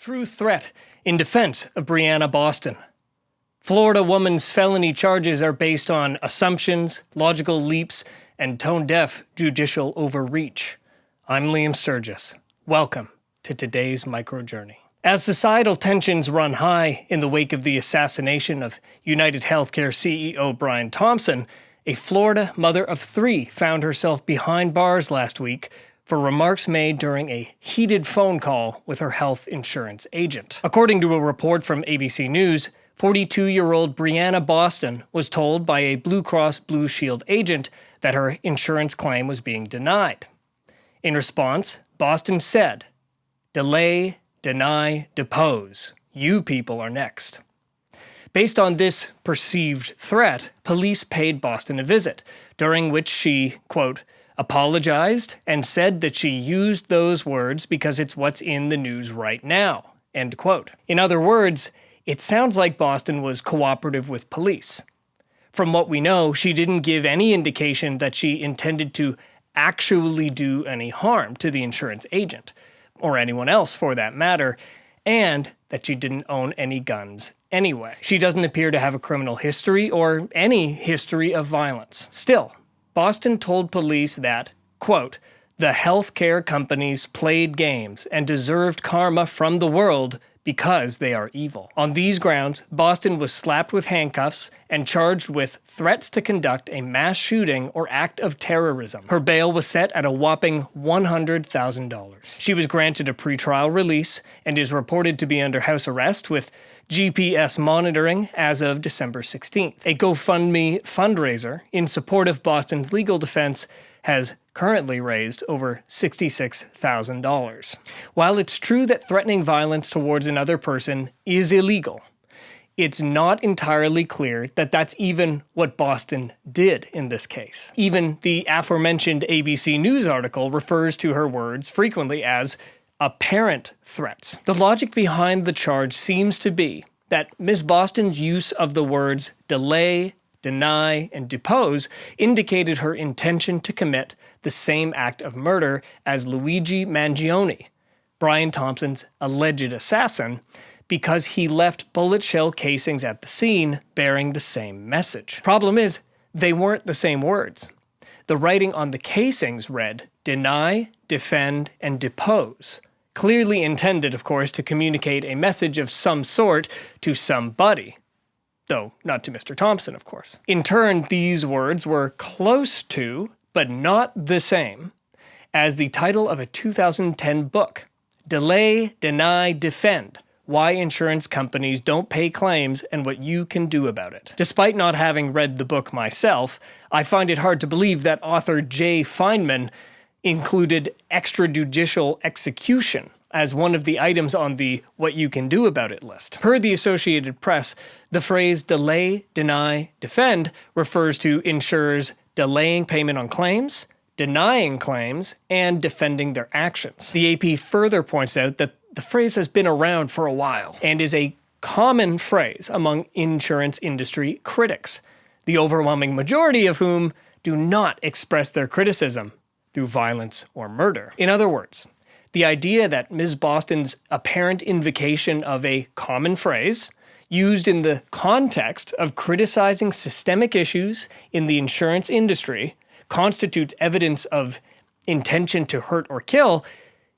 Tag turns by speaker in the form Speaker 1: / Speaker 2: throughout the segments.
Speaker 1: True threat in defense of Briana Boston. Florida woman's felony charges are based on assumptions, logical leaps, and tone-deaf judicial overreach. I'm Liam Sturgess. Welcome to today's microjourney. As societal tensions run high in the wake of the assassination of United Healthcare CEO Brian Thompson, a Florida mother of three found herself behind bars last week for remarks made during a heated phone call with her health insurance agent. According to a report from ABC News, 42-year-old Briana Boston was told by a Blue Cross Blue Shield agent that her insurance claim was being denied. In response, Boston said, "Delay, deny, depose. You people are next." Based on this perceived threat, police paid Boston a visit, during which she, quote, apologized and said that she used those words because it's what's in the news right now, end quote. In other words, it sounds like Boston was cooperative with police. From what we know, she didn't give any indication that she intended to actually do any harm to the insurance agent, or anyone else for that matter, and that she didn't own any guns anyway. She doesn't appear to have a criminal history or any history of violence. Still, Boston told police that, quote, the healthcare companies played games and deserved karma from the world because they are evil. On these grounds, Boston was slapped with handcuffs and charged with threats to conduct a mass shooting or act of terrorism. Her bail was set at a whopping $100,000. She was granted a pretrial release and is reported to be under house arrest with GPS monitoring as of December 16th. A GoFundMe fundraiser in support of Boston's legal defense has currently raised over $66,000. While it's true that threatening violence towards another person is illegal, it's not entirely clear that that's even what Boston did in this case. Even the aforementioned ABC News article refers to her words frequently as apparent threats. The logic behind the charge seems to be that Ms. Boston's use of the words delay, deny, and depose indicated her intention to commit the same act of murder as Luigi Mangione, Brian Thompson's alleged assassin, because he left bullet shell casings at the scene bearing the same message. Problem is, they weren't the same words. The writing on the casings read, deny, defend, and depose. Clearly intended, of course, to communicate a message of some sort to somebody. Though not to Mr. Thompson, of course. In turn, these words were close to, but not the same, as the title of a 2010 book, Delay, Deny, Defend: Why Insurance Companies Don't Pay Claims and What You Can Do About It. Despite not having read the book myself, I find it hard to believe that author Jay Feynman included extrajudicial execution as one of the items on the What You Can Do About It list. Per the Associated Press, the phrase delay, deny, defend refers to insurers delaying payment on claims, denying claims, and defending their actions. The AP further points out that the phrase has been around for a while and is a common phrase among insurance industry critics, the overwhelming majority of whom do not express their criticism through violence or murder. In other words, the idea that Ms. Boston's apparent invocation of a common phrase, used in the context of criticizing systemic issues in the insurance industry, constitutes evidence of intention to hurt or kill,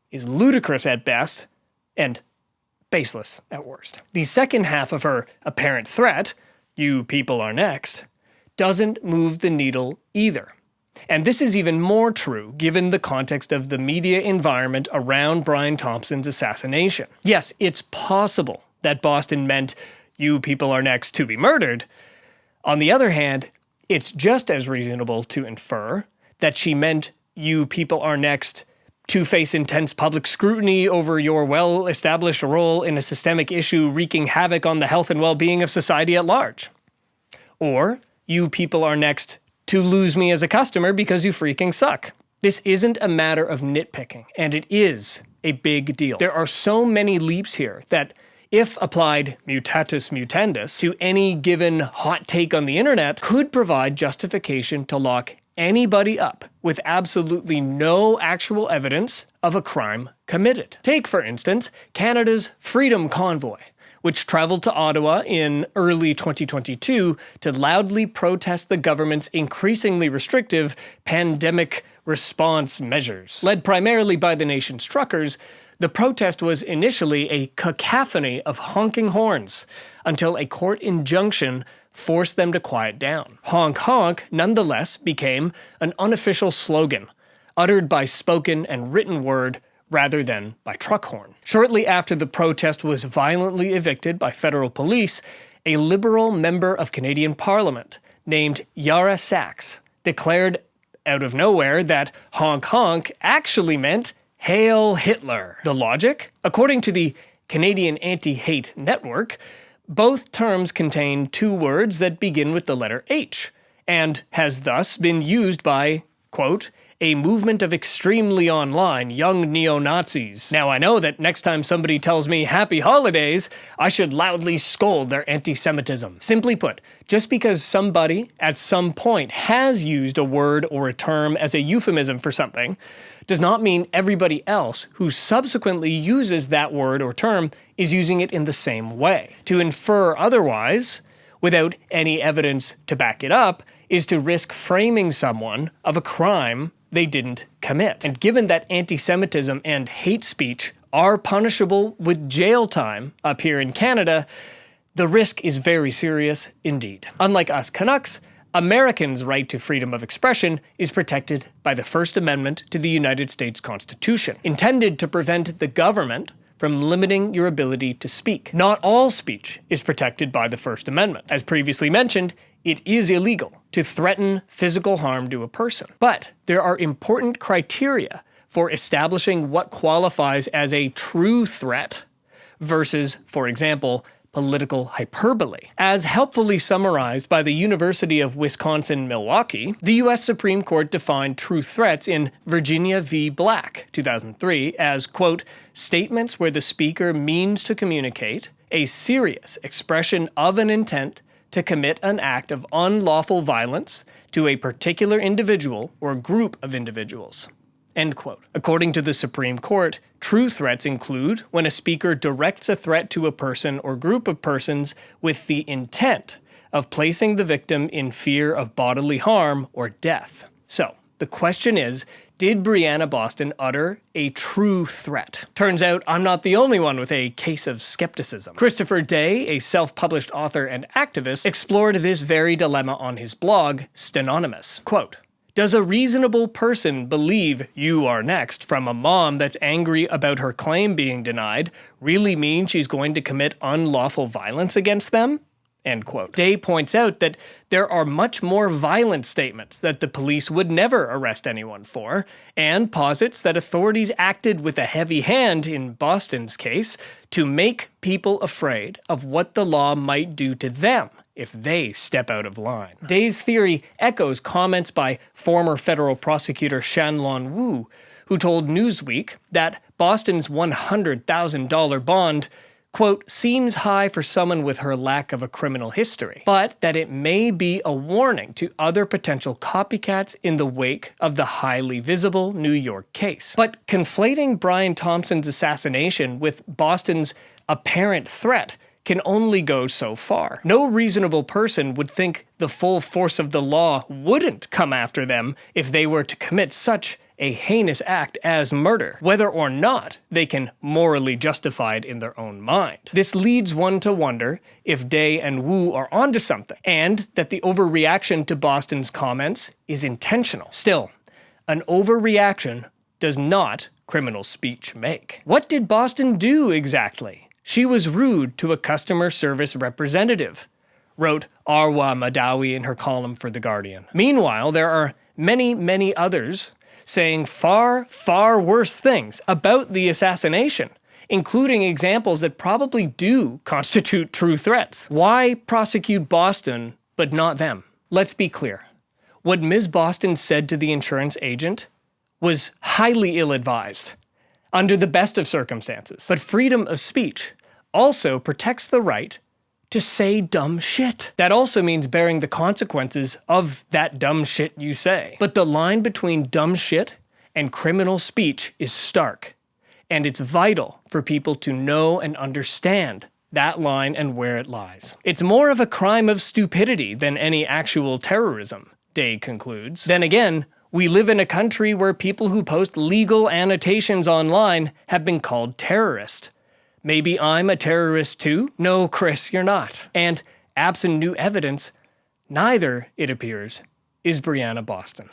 Speaker 1: is ludicrous at best and baseless at worst. The second half of her apparent threat, "You people are next," doesn't move the needle either. And this is even more true given the context of the media environment around Brian Thompson's assassination. Yes, it's possible that Boston meant "you people are next to be murdered." On the other hand, it's just as reasonable to infer that she meant "you people are next to face intense public scrutiny over your well-established role in a systemic issue wreaking havoc on the health and well-being of society at large." Or, "you people are next to lose me as a customer because you freaking suck." This isn't a matter of nitpicking, and it is a big deal. There are so many leaps here that, if applied mutatis mutandis to any given hot take on the internet, could provide justification to lock anybody up with absolutely no actual evidence of a crime committed. Take, for instance, Canada's Freedom Convoy, which traveled to Ottawa in early 2022 to loudly protest the government's increasingly restrictive pandemic response measures. Led primarily by the nation's truckers, the protest was initially a cacophony of honking horns until a court injunction forced them to quiet down. Honk honk, nonetheless, became an unofficial slogan, uttered by spoken and written word rather than by truck horn. Shortly after the protest was violently evicted by federal police, a Liberal member of Canadian Parliament named Yara Sachs declared out of nowhere that honk honk actually meant Hail Hitler. The logic? According to the Canadian Anti-Hate Network, both terms contain two words that begin with the letter H, and has thus been used by, quote, a movement of extremely online young neo-Nazis. Now I know that next time somebody tells me happy holidays, I should loudly scold their anti-Semitism. Simply put, just because somebody at some point has used a word or a term as a euphemism for something, does not mean everybody else who subsequently uses that word or term is using it in the same way. To infer otherwise, without any evidence to back it up, is to risk framing someone of a crime they didn't commit. And given that anti-Semitism and hate speech are punishable with jail time up here in Canada, the risk is very serious indeed. Unlike us Canucks, Americans' right to freedom of expression is protected by the First Amendment to the United States Constitution, intended to prevent the government from limiting your ability to speak. Not all speech is protected by the First Amendment. As previously mentioned, it is illegal to threaten physical harm to a person. But there are important criteria for establishing what qualifies as a true threat versus, for example, political hyperbole. As helpfully summarized by the University of Wisconsin-Milwaukee, the U.S. Supreme Court defined true threats in Virginia v. Black, 2003, as, quote, statements where the speaker means to communicate a serious expression of an intent to commit an act of unlawful violence to a particular individual or group of individuals. End quote. According to the Supreme Court, true threats include when a speaker directs a threat to a person or group of persons with the intent of placing the victim in fear of bodily harm or death. So, the question is, did Briana Boston utter a true threat? Turns out I'm not the only one with a case of skepticism. Christopher Day, a self-published author and activist, explored this very dilemma on his blog, Stenonymous. Quote, does a reasonable person believe "you are next" from a mom that's angry about her claim being denied really mean she's going to commit unlawful violence against them? End quote. Day points out that there are much more violent statements that the police would never arrest anyone for, and posits that authorities acted with a heavy hand in Boston's case to make people afraid of what the law might do to them if they step out of line. Day's theory echoes comments by former federal prosecutor Shanlon Wu, who told Newsweek that Boston's $100,000 bond, quote, seems high for someone with her lack of a criminal history, but that it may be a warning to other potential copycats in the wake of the highly visible New York case. But conflating Brian Thompson's assassination with Boston's apparent threat can only go so far. No reasonable person would think the full force of the law wouldn't come after them if they were to commit such a heinous act as murder, whether or not they can morally justify it in their own mind. This leads one to wonder if Day and Wu are onto something, and that the overreaction to Boston's comments is intentional. Still, an overreaction does not criminal speech make. What did Boston do exactly? She was rude to a customer service representative, wrote Arwa Madawi in her column for The Guardian. Meanwhile, there are many others saying far worse things about the assassination, including examples that probably do constitute true threats. Why prosecute Boston, but not them? Let's be clear. What Ms. Boston said to the insurance agent was highly ill-advised, under the best of circumstances. But freedom of speech also protects the right to say dumb shit. That also means bearing the consequences of that dumb shit you say. But the line between dumb shit and criminal speech is stark. And it's vital for people to know and understand that line and where it lies. It's more of a crime of stupidity than any actual terrorism, Day concludes. Then again, we live in a country where people who post legal annotations online have been called terrorist. Maybe I'm a terrorist too? No, Chris, you're not. And absent new evidence, neither, it appears, is Briana Boston.